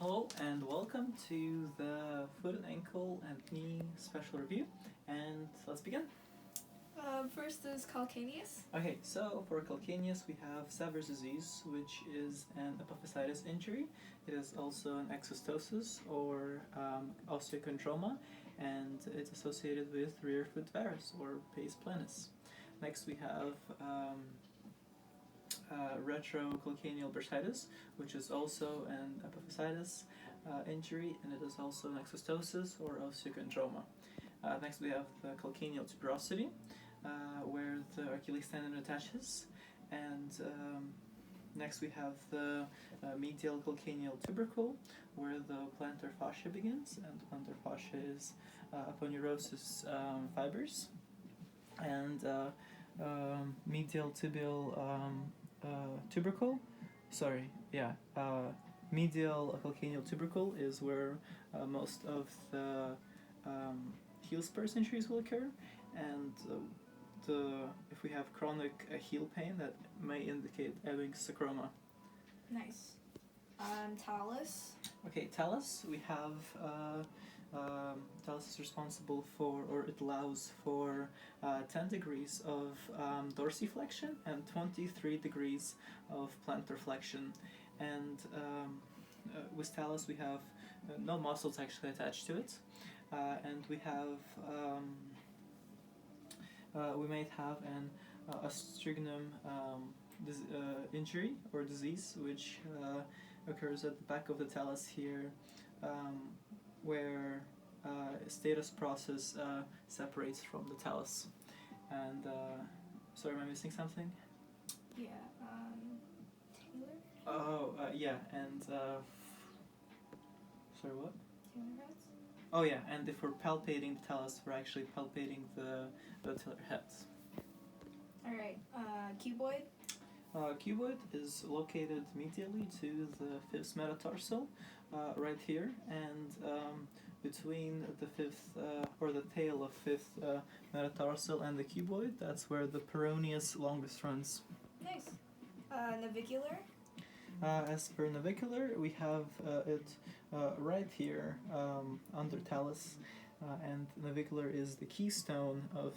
Hello and welcome to the foot and ankle and knee special review, and let's begin. First is calcaneus. Okay, so for calcaneus we have Sever's disease, which is an epiphysitis injury. It is also an exostosis or osteochondroma, and it's associated with rear foot varus or pes planus. Next we have retrocalcaneal bursitis, which is also an epiphysitis injury, and it is also an exostosis or osteochondroma. Next we have the calcaneal tuberosity, where the Achilles tendon attaches, and next we have the medial calcaneal tubercle, where the plantar fascia begins, and the plantar fascia is aponeurosis fibers, and medial tibial tubercle. Medial calcaneal tubercle is where most of the heel spurs injuries will occur, and if we have chronic heel pain, that may indicate Ewing's sarcoma. Nice. Talus. Okay, talus, we have talus is responsible for, or it allows for 10 degrees of dorsiflexion and 23 degrees of plantar flexion. And with talus we have no muscles actually attached to it, and we have we might have an osteognum injury or disease, which occurs at the back of the talus here, where status process separates from the talus. And sorry, am I missing something? Yeah. Taylor. Oh, yeah, and sorry, what? Taylor heads. Oh yeah, and if we're palpating the talus, we're actually palpating the talar heads. All right. Cuboid. Cuboid is located medially to the fifth metatarsal, right here, and between the fifth or the tail of fifth metatarsal and the cuboid, that's where the peroneus longus runs. Nice. Navicular. As per navicular, we have it right here under talus, and navicular is the keystone of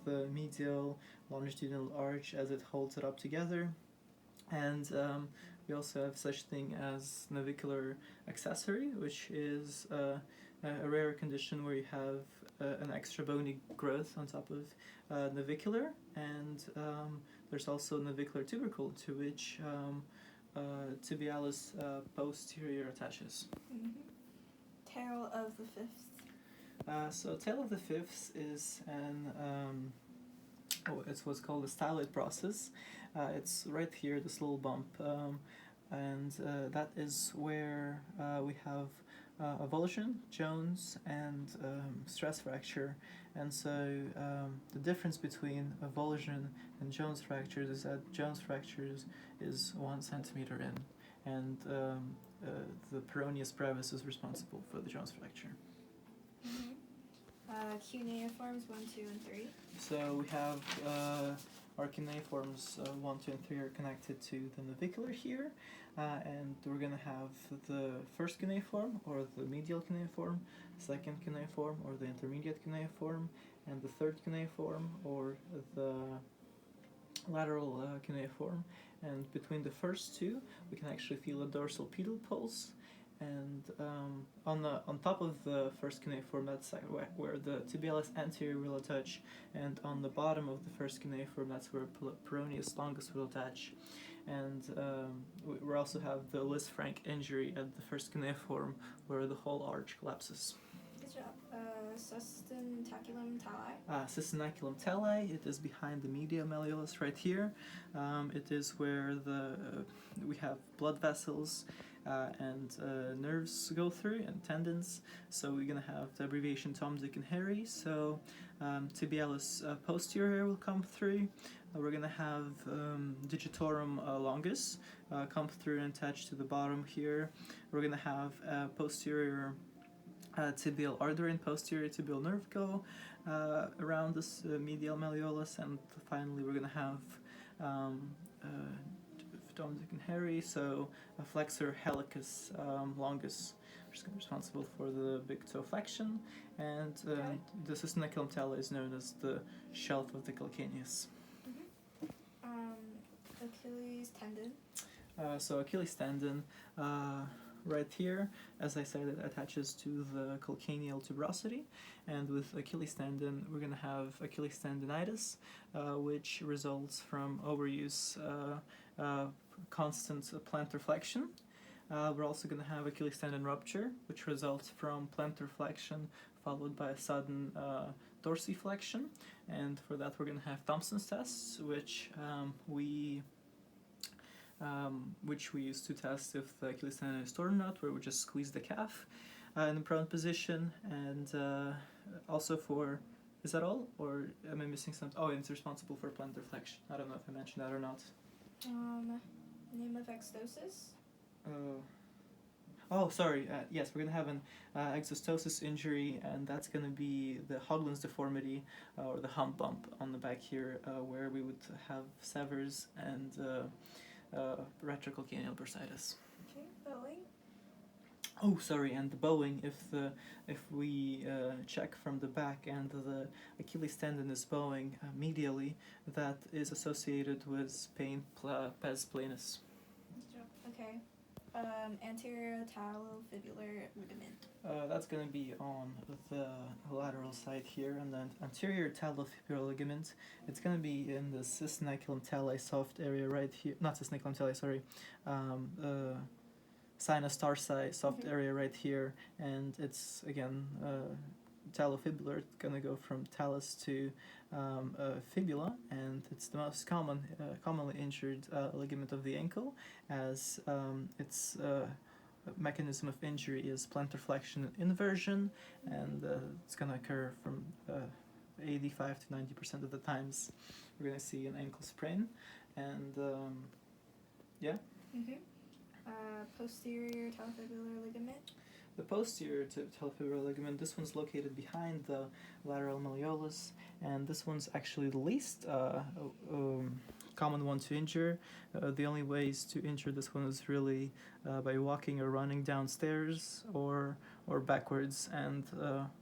the medial longitudinal arch as it holds it up together. And we also have such thing as navicular accessory, which is a rare condition where you have an extra bony growth on top of navicular, and there's also navicular tubercle, to which tibialis posterior attaches. Mm-hmm. Tail of the fifth. So tail of the fifth is it's what's called a styloid process. It's right here, this little bump, and that is where we have avulsion, Jones, and stress fracture. And so the difference between avulsion and Jones fractures is that Jones fractures is 1 centimeter in, and the peroneus brevis is responsible for the Jones fracture. Mm-hmm. Cuneiforms 1, 2, and 3. So we have our cuneiforms 1, 2, and 3 are connected to the navicular here, and we're going to have the first cuneiform, or the medial cuneiform, second cuneiform, or the intermediate cuneiform, and the third cuneiform, or the lateral cuneiform. And between the first two, we can actually feel a dorsal pedal pulse. And on top of the first cuneiform, that's where the tibialis anterior will attach, and on the bottom of the first cuneiform, that's where peroneus longus will attach. And we also have the Lisfranc injury at the first cuneiform, where the whole arch collapses. Good job. Sustentaculum tali. Sustentaculum tali, it is behind the medial malleolus right here. It is where we have blood vessels and nerves go through, and tendons. So we're going to have the abbreviation Tom, Dick, and Harry. So tibialis posterior will come through. We're going to have digitorum longus come through and attach to the bottom here. We're going to have posterior tibial artery and posterior tibial nerve go around this medial malleolus, and finally we're going to have Tom, Dick, and Harry. So a flexor helicus longus, which is responsible for the big toe flexion, and the systemiculum tala is known as the shelf of the calcaneus. Achilles tendon. So Achilles tendon, right here, as I said, it attaches to the calcaneal tuberosity, and with Achilles tendon, we're going to have Achilles tendinitis, which results from overuse, constant plantar flexion. We're also going to have Achilles tendon rupture, which results from plantar flexion followed by a sudden dorsiflexion, and for that we're going to have Thompson's tests, which we use to test if the Achilles tendon is torn or not, where we just squeeze the calf in the prone position, and also for, is that all, or am I missing something? Oh, it's responsible for plantar flexion. I don't know if I mentioned that or not. Name of exostosis. Oh, sorry. Yes, we're gonna have an exostosis injury, and that's gonna be the Hoglin's deformity, or the hump bump on the back here, where we would have severs and retrocalcaneal bursitis. Okay, bowing. Oh, sorry, and the bowing. If we check from the back and the Achilles tendon is bowing medially, that is associated with pain pes planus. Okay. Anterior talofibular ligament. That's going to be on the lateral side here, and then anterior talofibular ligament. It's going to be in the systemiculum tali soft area right here. Not systemiculum tali, sorry. Sinus tarsi soft area right here, and it's again talofibular. It's going to go from talus to fibula, and it's the most commonly injured ligament of the ankle, as its mechanism of injury is plantar flexion inversion, and it's going to occur from 85 to 90% of the times. We're going to see an ankle sprain, and yeah. Posterior talofibular ligament. The posterior talofibular ligament, this one's located behind the lateral malleolus, and this one's actually the least common one to injure. The only ways to injure this one is really by walking or running downstairs, or backwards, and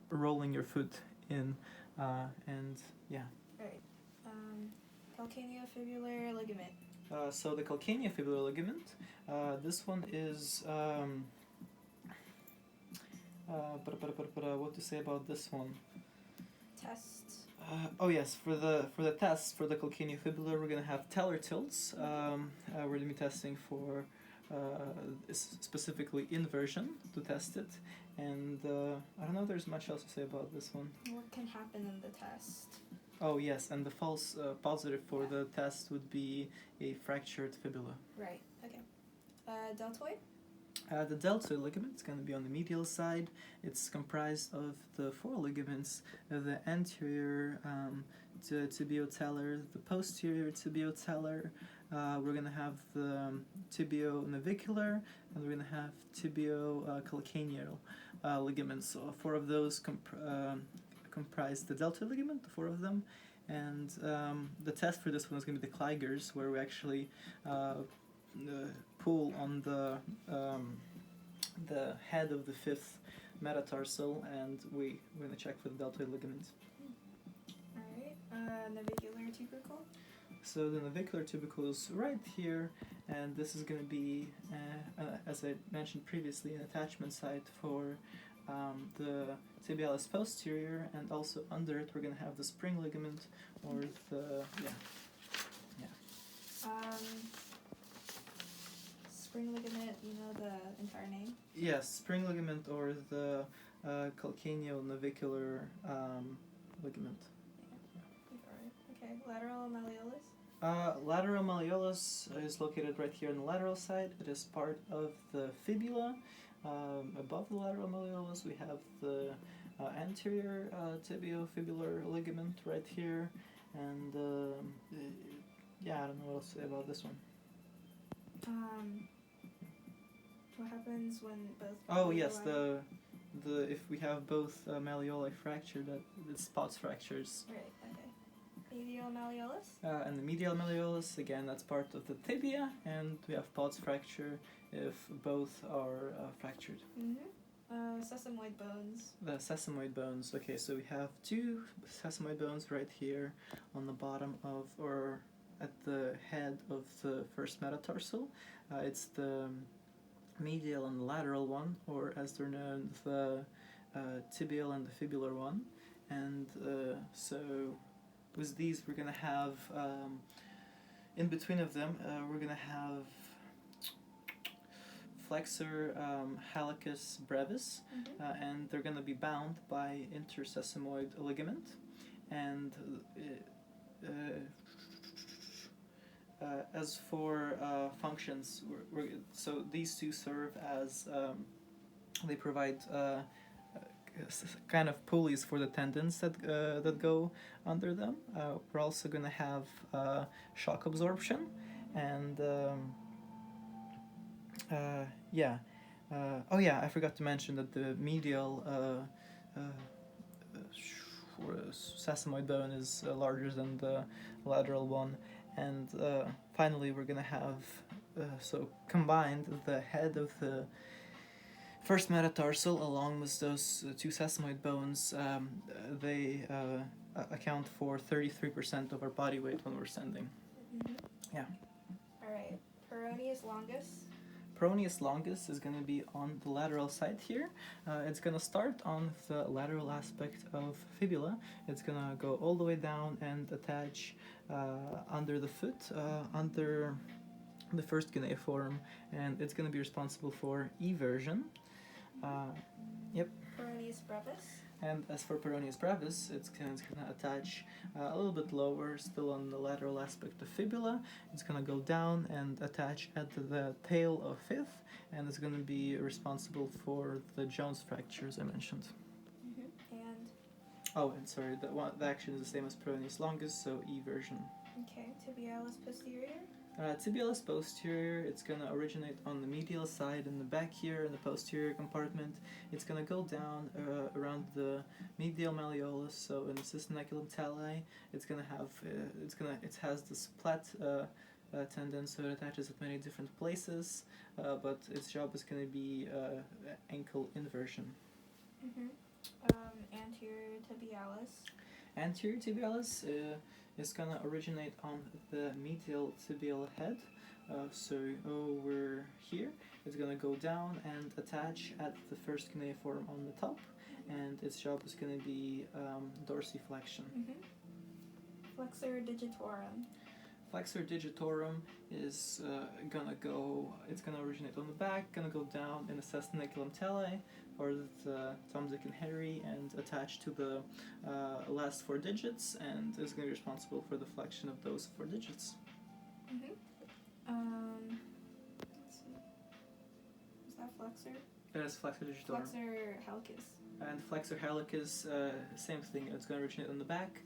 rolling your foot in, and yeah. Right. Calcaneofibular ligament. So the calcaneofibular ligament, this one is what to say about this one? Tests. Oh yes, for the test for the calcaneofibular, we're gonna have teller tilts. We're gonna be testing for specifically inversion to test it, and I don't know if there's much else to say about this one. What can happen in the test? Oh yes, and the false positive for the test would be a fractured fibula. Right. Okay. Deltoid. The deltoid ligament is going to be on the medial side. It's comprised of the four ligaments: the anterior tibiotellar, the posterior tibiotellar. We're going to have the tibio-navicular, and we're going to have tibio-calcaneal ligaments. So four of those comprise the deltoid ligament, the four of them, and the test for this one is going to be the Kleigers, where we actually pull on the head of the fifth metatarsal, and we're going to check for the deltoid ligament. Alright, navicular tubercle. So the navicular tubercle is right here, and this is going to be, as I mentioned previously, an attachment site for the tibialis posterior, and also under it we're going to have the spring ligament, or the, Spring ligament, you know the entire name? Yes, spring ligament, or the calcaneonavicular ligament. Okay, lateral malleolus? Lateral malleolus is located right here on the lateral side. It is part of the fibula. Above the lateral malleolus we have the anterior tibiofibular ligament right here, and yeah, I don't know what else to say about this one. What happens when both? Oh yes, the if we have both malleoli fractured, that it spots fractures. Right. Okay. medial malleolus. And the medial malleolus, again, that's part of the tibia, and we have pons fracture if both are fractured. Sesamoid bones. The sesamoid bones. Okay, so we have two sesamoid bones right here on the bottom of, or at the head of the first metatarsal. It's the medial and the lateral one, or as they're known, the tibial and the fibular one. And so with these, we're going to have, in between of them, we're going to have flexor hallucis brevis, and they're going to be bound by intersesamoid ligament. And as for functions, so these two serve as, they provide kind of pulleys for the tendons that go under them. We're also going to have shock absorption, and oh yeah, I forgot to mention that the medial sesamoid bone is larger than the lateral one. And finally, we're going to have, so combined, the head of the first metatarsal along with those two sesamoid bones, they account for 33% of our body weight when we're standing. Yeah. Alright, peroneus longus. Peroneus longus is going to be on the lateral side here. It's going to start on the lateral aspect of fibula. It's going to go all the way down and attach under the foot, under the first cuneiform, and it's going to be responsible for eversion. Yep. Peroneus brevis. And as for peroneus brevis, it's going to attach a little bit lower, still on the lateral aspect of fibula. It's going to go down and attach at the tail of fifth, and it's going to be responsible for the Jones fractures I mentioned. And? Oh, and sorry, the action is the same as peroneus longus, so eversion. Okay, tibialis posterior. Tibialis posterior, it's going to originate on the medial side in the back here in the posterior compartment. It's going to go down around the medial malleolus, so in the cystinoculum tali. It's going to have, it has this plat tendon, so it attaches at many different places, but its job is going to be ankle inversion. Anterior tibialis. Anterior tibialis is going to originate on the medial tibial head. So over here, it's going to go down and attach at the first cuneiform on the top, and its job is going to be dorsiflexion. Flexor digitorum. Flexor digitorum is it's going to originate on the back, going to go down in the cystinoculum tali, or the Tom, Dick, and Harry, and attach to the last 4 digits, and is going to be responsible for the flexion of those 4 digits. Let's see. Is that flexor? It is flexor digitorum. Flexor hallucis. And flexor hallucis, same thing. It's going to originate on the back,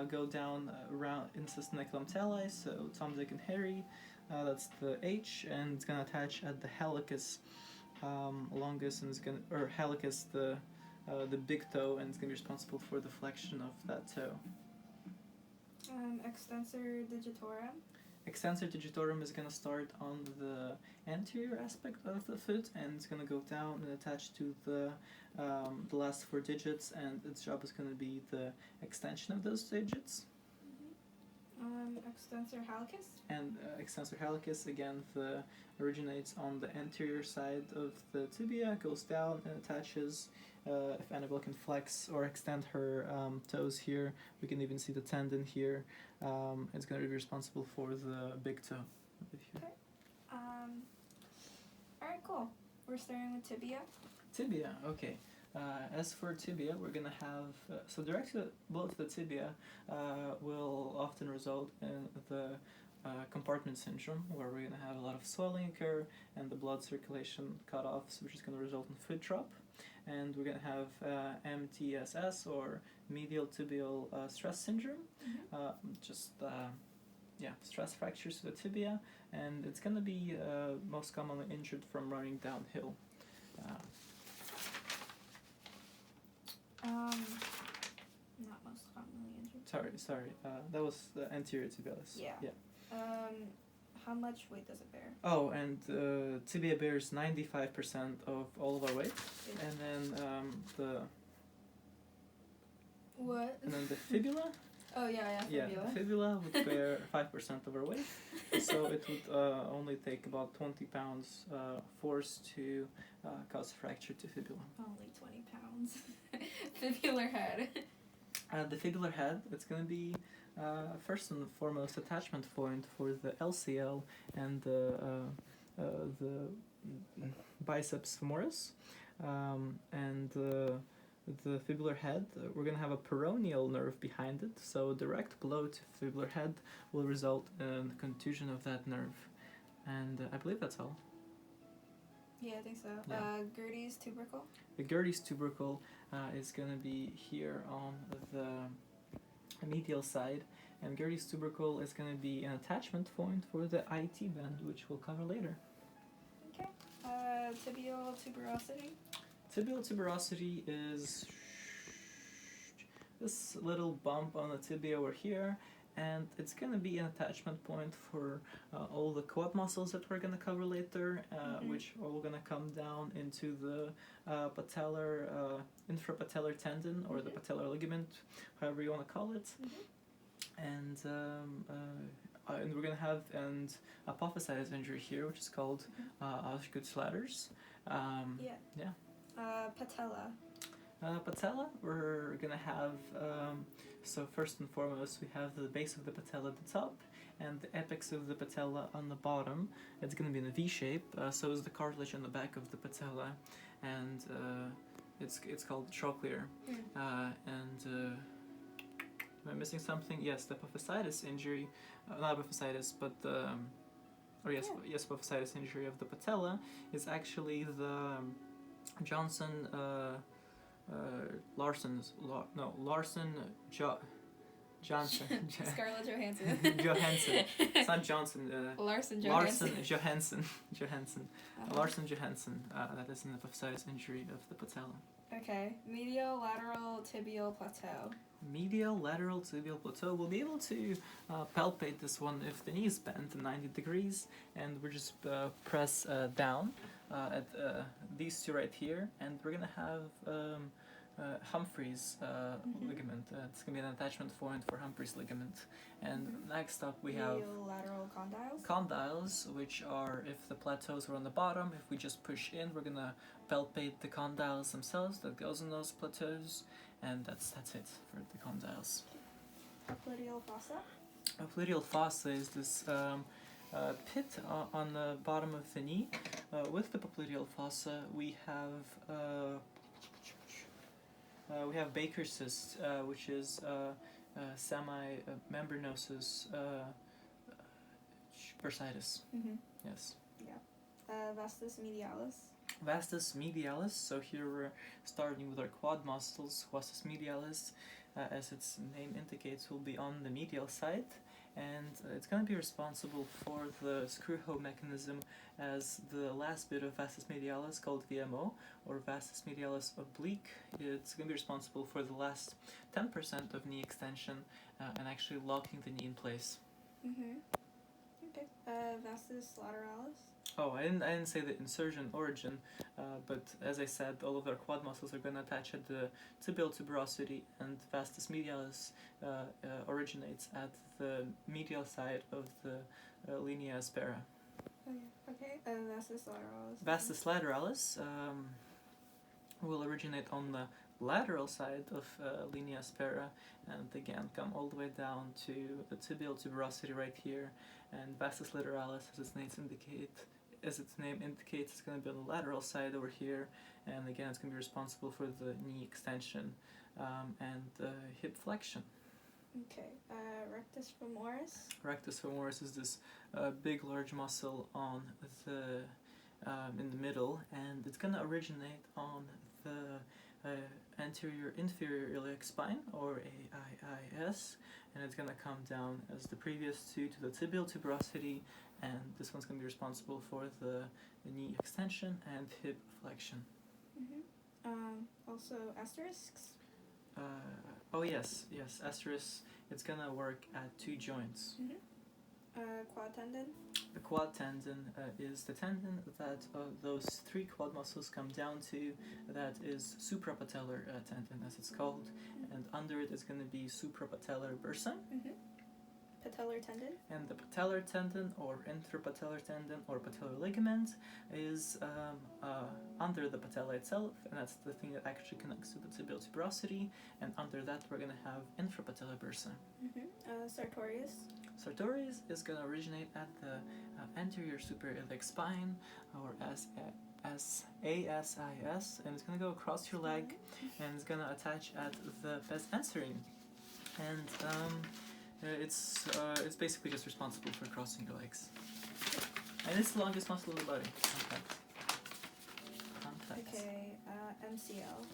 go down around in cystinoculum tali, so Tom, Dick, and Harry. That's the H, and it's going to attach at the hallucis longus, and it's going to, or hallucis, the big toe, and it's going to be responsible for the flexion of that toe. Extensor digitorum. Extensor digitorum is going to start on the anterior aspect of the foot, and it's going to go down and attach to the last 4 digits, and its job is going to be the extension of those digits. Extensor hallucis. And extensor hallucis, again, originates on the anterior side of the tibia, goes down and attaches. If Annabelle can flex or extend her toes here, we can even see the tendon here. It's going to be responsible for the big toe. Okay. Alright, cool. We're starting with tibia. Tibia, okay. As for tibia, we're going to have, so direct blow to the tibia will often result in the compartment syndrome, where we're going to have a lot of swelling occur and the blood circulation cut off, which is going to result in foot drop. And we're going to have MTSS, or medial tibial stress syndrome, stress fractures to the tibia, and it's going to be most commonly injured from running downhill. Not most commonly injured. sorry. That was the anterior tibialis. Yeah. How much weight does it bear? Oh, and tibia bears 95% of all of our weight, and then What? And then the fibula. Oh yeah, Yeah, fibula. the fibula would bear 5% of our weight, so it would only take about 20 pounds force to cause fracture to fibula. Only 20 pounds. Fibular head. The fibular head, it's going to be first and foremost attachment point for the LCL and the biceps femoris, and the fibular head. We're going to have a peroneal nerve behind it, so a direct blow to fibular head will result in contusion of that nerve, and I believe that's all. Yeah, I think so. Yeah. Gertie's tubercle. The Gertie's tubercle is going to be here on the medial side, and Gertie's tubercle is going to be an attachment point for the IT band, which we'll cover later. Okay. Tibial tuberosity. Tibial tuberosity is this little bump on the tibia over here, and it's going to be an attachment point for all the quad muscles that we're going to cover later, which are all going to come down into the patellar, infrapatellar tendon, or the patellar ligament, however you want to call it. And we're going to have an apophysitis injury here, which is called Osgood-Schlatter's. Patella. Patella, we're going to have, so first and foremost, we have the base of the patella at the top, and the apex of the patella on the bottom. It's going to be in a V shape, so is the cartilage on the back of the patella, and it's called trochlear. Am I missing something? Yes, the apophysitis injury, not apophysitis, but apophysitis injury of the patella is actually the Johnson Johnson. Scarlett Johansson. Johansson. It's not Johnson. Larson Johansson. Johansson. Larson Johansson. That is an apophysitis injury of the patella. Okay. Medial lateral tibial plateau. Medial lateral tibial plateau. We'll be able to palpate this one if the knee is bent 90 degrees, and we'll just press down at these two right here, and we're gonna have Humphrey's ligament. It's going to be an attachment point for Humphrey's ligament. And next up we have lateral condyles. Condyles, which are, if the plateaus are on the bottom, if we just push in, we're going to palpate the condyles themselves that goes in those plateaus, and that's it for the condyles. Popliteal fossa. Popliteal fossa is this pit on the bottom of the knee. With the popliteal fossa, we have Baker's cyst, which is semi-membranosus bursitis. Yes. Yeah. Vastus medialis. Vastus medialis. So here we're starting with our quad muscles. Vastus medialis, as its name indicates, will be on the medial side, and it's going to be responsible for the screw hoe mechanism as the last bit of vastus medialis, called VMO, or vastus medialis oblique. It's going to be responsible for the last 10% of knee extension and actually locking the knee in place. Okay. Vastus lateralis. Oh, I didn't say the insertion origin, but as I said, all of our quad muscles are going to attach at the tibial tuberosity, and vastus medialis originates at the medial side of the linea aspera. Okay. Vastus lateralis. Vastus lateralis will originate on the lateral side of linea aspera, and again come all the way down to the tibial tuberosity right here. And vastus lateralis, as its name indicates, it's going to be on the lateral side over here, and again it's going to be responsible for the knee extension and hip flexion. Okay. Rectus femoris. Rectus femoris is this big, large muscle on the in the middle, and it's going to originate on the anterior inferior iliac spine, or AIIS, and it's going to come down as the previous two to the tibial tuberosity, and this one's going to be responsible for the knee extension and hip flexion. Also asterisks. oh yes, asterisk. It's gonna work at 2 joints. Quad tendon. The quad tendon is the tendon that those 3 quad muscles come down to. That is suprapatellar tendon, as it's called, and under it is going to be suprapatellar bursa. Patellar tendon. And the patellar tendon, or intrapatellar tendon, or patellar ligament is under the patella itself, and that's the thing that actually connects to the tibial tuberosity. And under that, we're going to have infrapatellar bursa. Sartorius. Sartorius is going to originate at the anterior superior iliac spine, or as ASIS, and it's going to go across your leg, and it's going to attach at the pes anserine. And it's basically just responsible for crossing your legs. And it's the longest muscle of the body. Contact. Okay, MCL.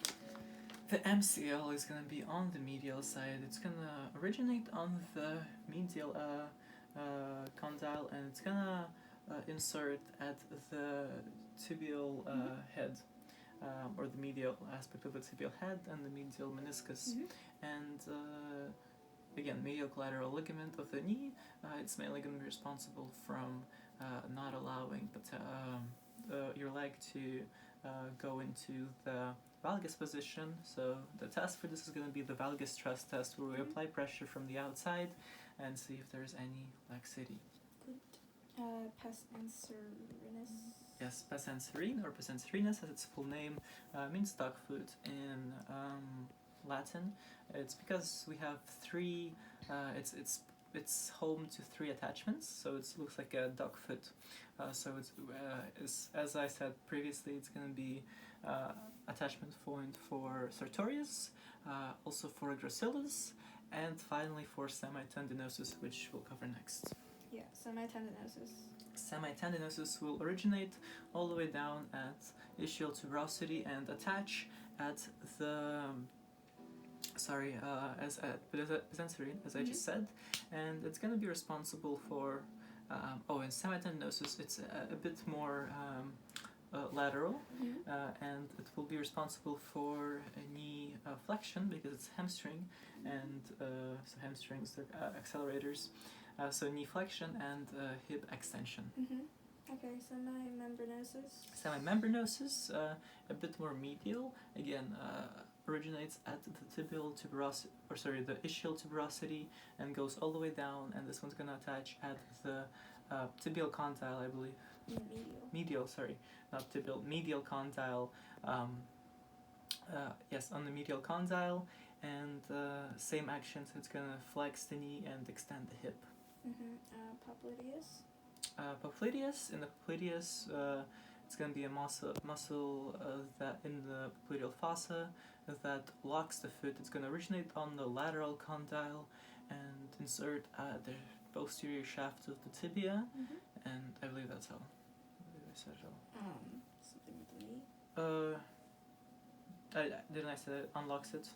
The MCL is going to be on the medial side. It's going to originate on the medial condyle, and it's going to insert at the tibial head, or the medial aspect of the tibial head and the medial meniscus. And again, medial collateral ligament of the knee, it's mainly going to be responsible from not allowing your leg to go into the valgus position. So the test for this is going to be the valgus stress test, where we apply pressure from the outside and see if there's any laxity. Good. Pes anserinus. Yes, pes anserine, or pes anserinus, as its full name, means dog foot in Latin. It's because we have 3. It's home to 3 attachments, so it looks like a dog foot. So it's as I said previously, it's going to be attachment point for sartorius, also for gracilis, and finally for semitendinosus, which we'll cover next. Yeah, semitendinosus. Semitendinosus will originate all the way down at ischial tuberosity and attach at the as I just said, and it's going to be responsible for in semitendinosus it's a bit more lateral, and it will be responsible for knee flexion, because it's hamstring, and so hamstrings are accelerators, so knee flexion and hip extension. Okay, semimembranosus. Semimembranosus, a bit more medial, again originates at the tibial tuberosity, the ischial tuberosity, and goes all the way down, and this one's going to attach at the tibial condyle, I believe. Medial, not tibial, medial condyle. Yes, on the medial condyle, and same actions, it's going to flex the knee and extend the hip. Popliteus. Popliteus, in the popliteus, it's going to be a muscle that in the popliteal fossa that locks the foot. It's going to originate on the lateral condyle and insert the posterior shaft of the tibia, and I believe that's all. I said it all. Something with the knee. Didn't I say it unlocks it?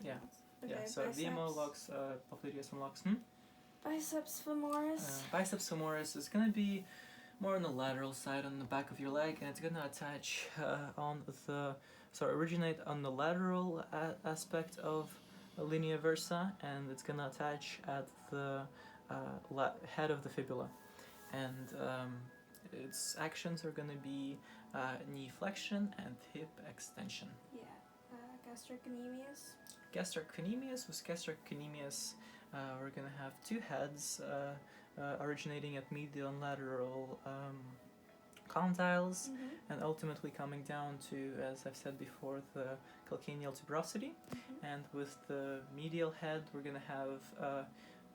Yeah. Okay, so VMO locks, popliteus unlocks. Biceps femoris. Biceps femoris is going to be more on the lateral side, on the back of your leg, and it's going to attach originate on the lateral aspect of linea versa, and it's going to attach at the head of the fibula. And its actions are going to be knee flexion and hip extension. Yeah. Gastrocnemius. Gastrocnemius. With gastrocnemius, we're going to have 2 heads originating at medial and lateral condyles, and ultimately coming down to, as I've said before, the calcaneal tuberosity. And with the medial head, we're going to have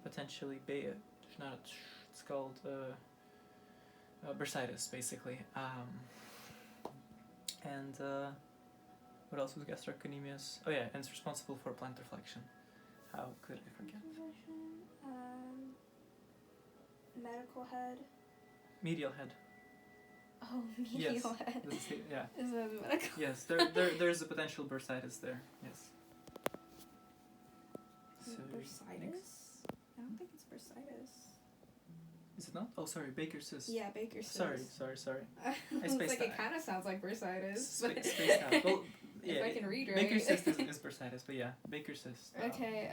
potentially it's called bursitis, basically. And what else was gastrocnemius? Oh yeah, and it's responsible for plantar flexion. How could I forget? Medical head. Medial head. Oh, medial head. Is that medical? Yes, there's a potential bursitis there. Yes. So bursitis? I don't think it's bursitis. Is it not? Oh, sorry, Baker's cyst. Yeah, Baker's cyst. Sorry. I was like, it kind of sounds like bursitis. Spaced out. Well, if I can read right. Baker's cyst is bursitis, but yeah, Baker's cyst. Okay,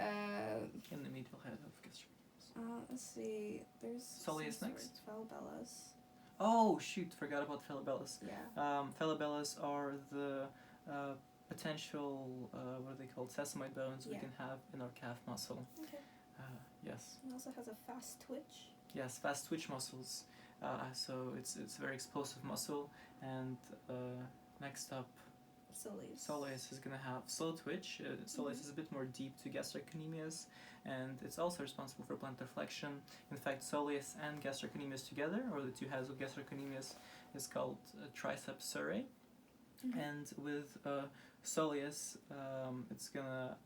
In the medial head of gastrocnemius. let's see. There's Soleus next. Falabellus. Oh shoot, forgot about Falabellus. Yeah. Falabellus are the potential, what are they called, sesamoid bones we Yeah. can have in our calf muscle. Okay. Yes. It also has a fast twitch. Yes, fast twitch muscles. So it's a very explosive muscle. And next up, soleus is going to have slow twitch. Soleus is a bit more deep to gastrocnemius, and it's also responsible for plantar flexion. In fact, soleus and gastrocnemius together, or the two heads of gastrocnemius, is called triceps surae. And with soleus, it's going to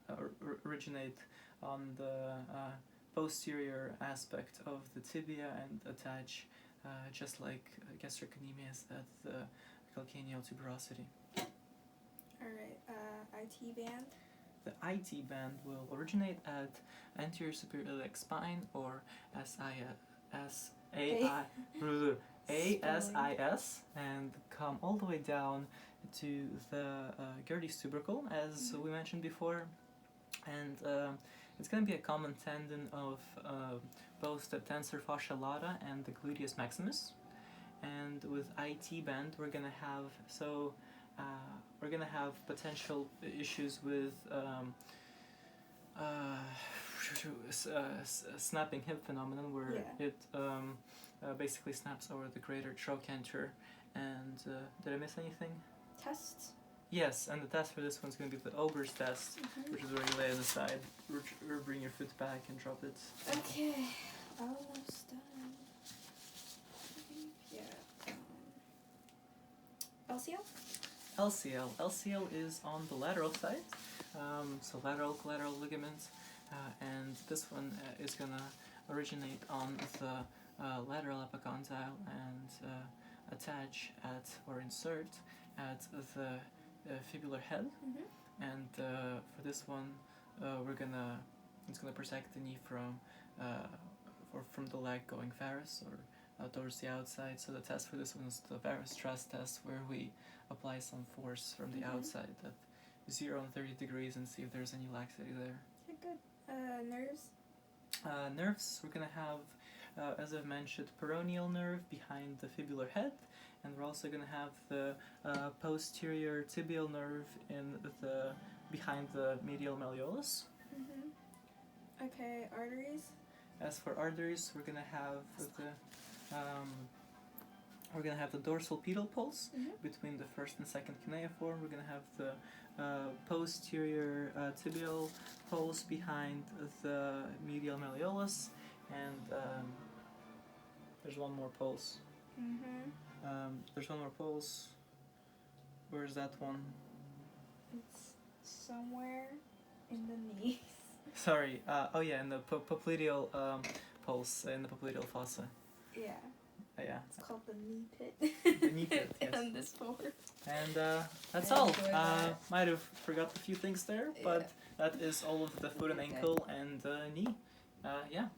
originate on the posterior aspect of the tibia and attach, just like gastrocnemius, at the calcaneal tuberosity. Alright, IT band. The IT band will originate at anterior superior iliac spine, or ASIS, and come all the way down to the Gerdy's tubercle, as we mentioned before. And it's going to be a common tendon of both the tensor fascia lata and the gluteus maximus. And with IT band, we're going to have potential issues with snapping hip phenomenon, where it basically snaps over the greater trochanter. And did I miss anything? Tests. Yes, and the test for this one's going to be the Ogre's test, which is where you lay it aside, or bring your foot back and drop it. Okay, almost done. Yeah. LCL? LCL is on the lateral side, so lateral collateral ligament, and this one is going to originate on the lateral epicondyle and attach at, or insert at, the fibular head. And for this one, it's gonna protect the knee from the leg going varus, or towards the outside. So the test for this one is the varus thrust test, where we apply some force from the outside at 0 and 30 degrees and see if there's any laxity there. Okay, good. Nerves? Nerves, we're gonna have, as I've mentioned, peroneal nerve behind the fibular head. And we're also going to have the posterior tibial nerve behind the medial malleolus. Okay, arteries. As for arteries, we're going to have the dorsal pedal pulse between the first and second cuneiform. We're going to have the posterior tibial pulse behind the medial malleolus, and there's one more pulse. There's one more pulse. Where's that one? It's somewhere in the knees. Sorry. Oh yeah, in the popliteal pulse, in the popliteal fossa. Yeah. Yeah. It's called the knee pit. The knee pit, yes. On this board. And that's all. Might have forgot a few things there, but that is all of the foot and ankle and knee. Yeah.